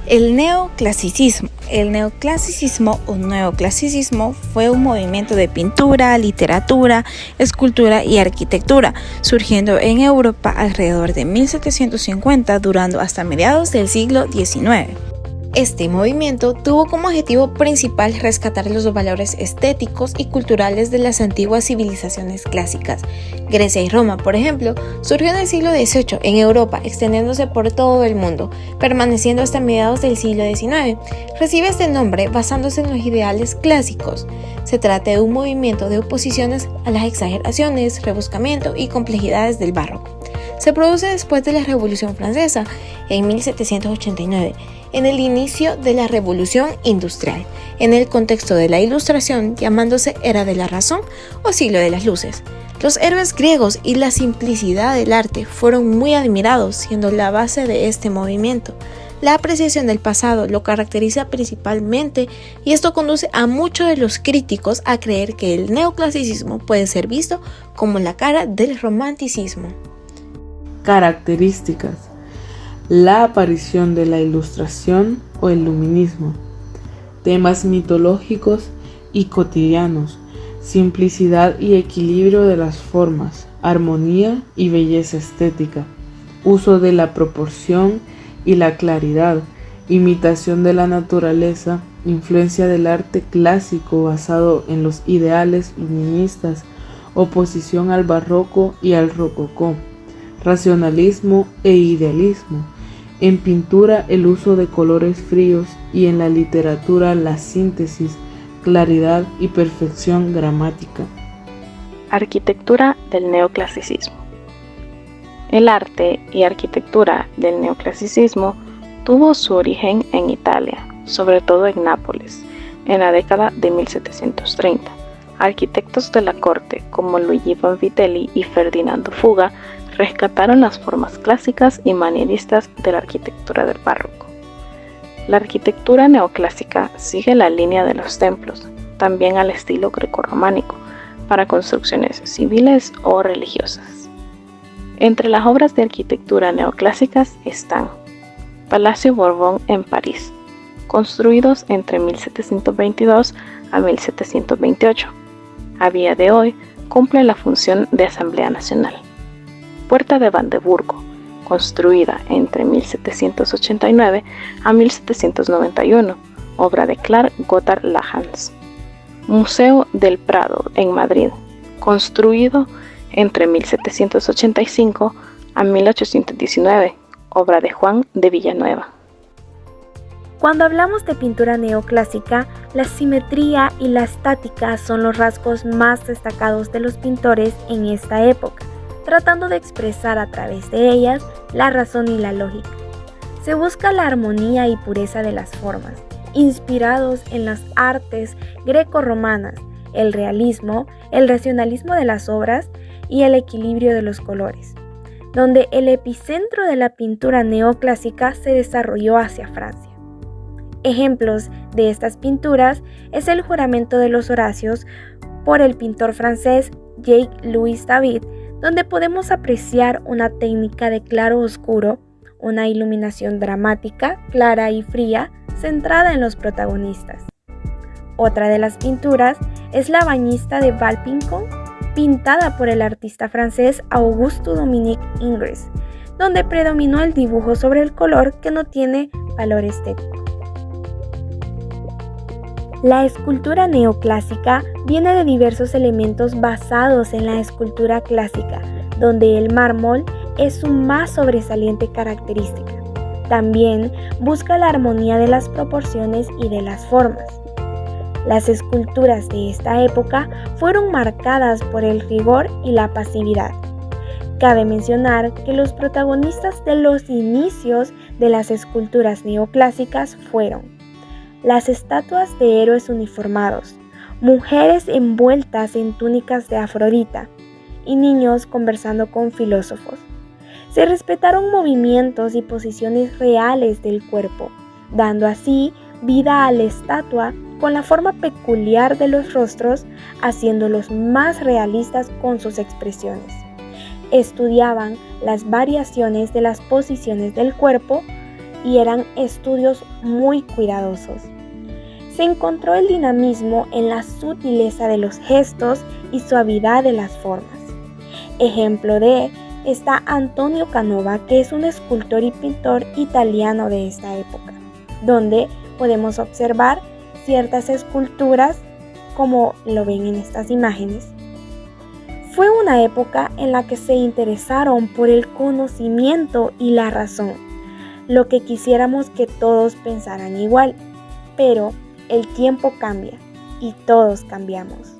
El neoclasicismo. El neoclasicismo o neoclasicismo fue un movimiento de pintura, literatura, escultura y arquitectura, surgiendo en Europa alrededor de 1750, durando hasta mediados del siglo XIX. Este movimiento tuvo como objetivo principal rescatar los valores estéticos y culturales de las antiguas civilizaciones clásicas. Grecia y Roma, por ejemplo, surgió en el siglo XVIII en Europa, extendiéndose por todo el mundo, permaneciendo hasta mediados del siglo XIX. Recibe este nombre basándose en los ideales clásicos. Se trata de un movimiento de oposiciones a las exageraciones, rebuscamiento y complejidades del barroco. Se produce después de la Revolución Francesa, en 1789, en el inicio de la Revolución Industrial, en el contexto de la Ilustración, llamándose Era de la Razón o Siglo de las Luces. Los héroes griegos y la simplicidad del arte fueron muy admirados, siendo la base de este movimiento. La apreciación del pasado lo caracteriza principalmente, y esto conduce a muchos de los críticos a creer que el neoclasicismo puede ser visto como la cara del romanticismo. Características: la aparición de la Ilustración o el Luminismo, temas mitológicos y cotidianos, simplicidad y equilibrio de las formas, armonía y belleza estética, uso de la proporción y la claridad, imitación de la naturaleza, influencia del arte clásico basado en los ideales luministas, oposición al barroco y al rococó, racionalismo e idealismo. En pintura, el uso de colores fríos, y en la literatura, la síntesis, claridad y perfección gramática. Arquitectura del neoclasicismo. El arte y arquitectura del neoclasicismo tuvo su origen en Italia, sobre todo en Nápoles, en la década de 1730. Arquitectos de la corte como Luigi Vanvitelli y Ferdinando Fuga rescataron las formas clásicas y manieristas de la arquitectura del barroco. La arquitectura neoclásica sigue la línea de los templos, también al estilo grecorrománico, para construcciones civiles o religiosas. Entre las obras de arquitectura neoclásicas están Palacio Borbón en París, construidos entre 1722 a 1728. A día de hoy cumple la función de Asamblea Nacional. Puerta de Brandeburgo, construida entre 1789 a 1791, obra de Clark Gotthard Lachance. Museo del Prado en Madrid, construido entre 1785 a 1819, obra de Juan de Villanueva. Cuando hablamos de pintura neoclásica, la simetría y la estática son los rasgos más destacados de los pintores en esta época, tratando de expresar a través de ellas la razón y la lógica. Se busca la armonía y pureza de las formas, inspirados en las artes grecorromanas, el realismo, el racionalismo de las obras y el equilibrio de los colores, donde el epicentro de la pintura neoclásica se desarrolló hacia Francia. Ejemplos de estas pinturas es el Juramento de los Horacios por el pintor francés Jacques-Louis David, donde podemos apreciar una técnica de claro-oscuro, una iluminación dramática, clara y fría, centrada en los protagonistas. Otra de las pinturas es La Bañista de Vauban, pintada por el artista francés Auguste-Dominique Ingres, donde predominó el dibujo sobre el color que no tiene valor estético. La escultura neoclásica viene de diversos elementos basados en la escultura clásica, donde el mármol es su más sobresaliente característica. También busca la armonía de las proporciones y de las formas. Las esculturas de esta época fueron marcadas por el rigor y la pasividad. Cabe mencionar que los protagonistas de los inicios de las esculturas neoclásicas fueron las estatuas de héroes uniformados, mujeres envueltas en túnicas de Afrodita y niños conversando con filósofos. Se respetaron movimientos y posiciones reales del cuerpo, dando así vida a la estatua con la forma peculiar de los rostros, haciéndolos más realistas con sus expresiones. Estudiaban las variaciones de las posiciones del cuerpo y eran estudios muy cuidadosos. Se encontró el dinamismo en la sutileza de los gestos y suavidad de las formas. Ejemplo de está Antonio Canova, que es un escultor y pintor italiano de esta época, donde podemos observar ciertas esculturas como lo ven en estas imágenes. Fue una época en la que se interesaron por el conocimiento y la razón, lo que quisiéramos que todos pensaran igual, pero el tiempo cambia y todos cambiamos.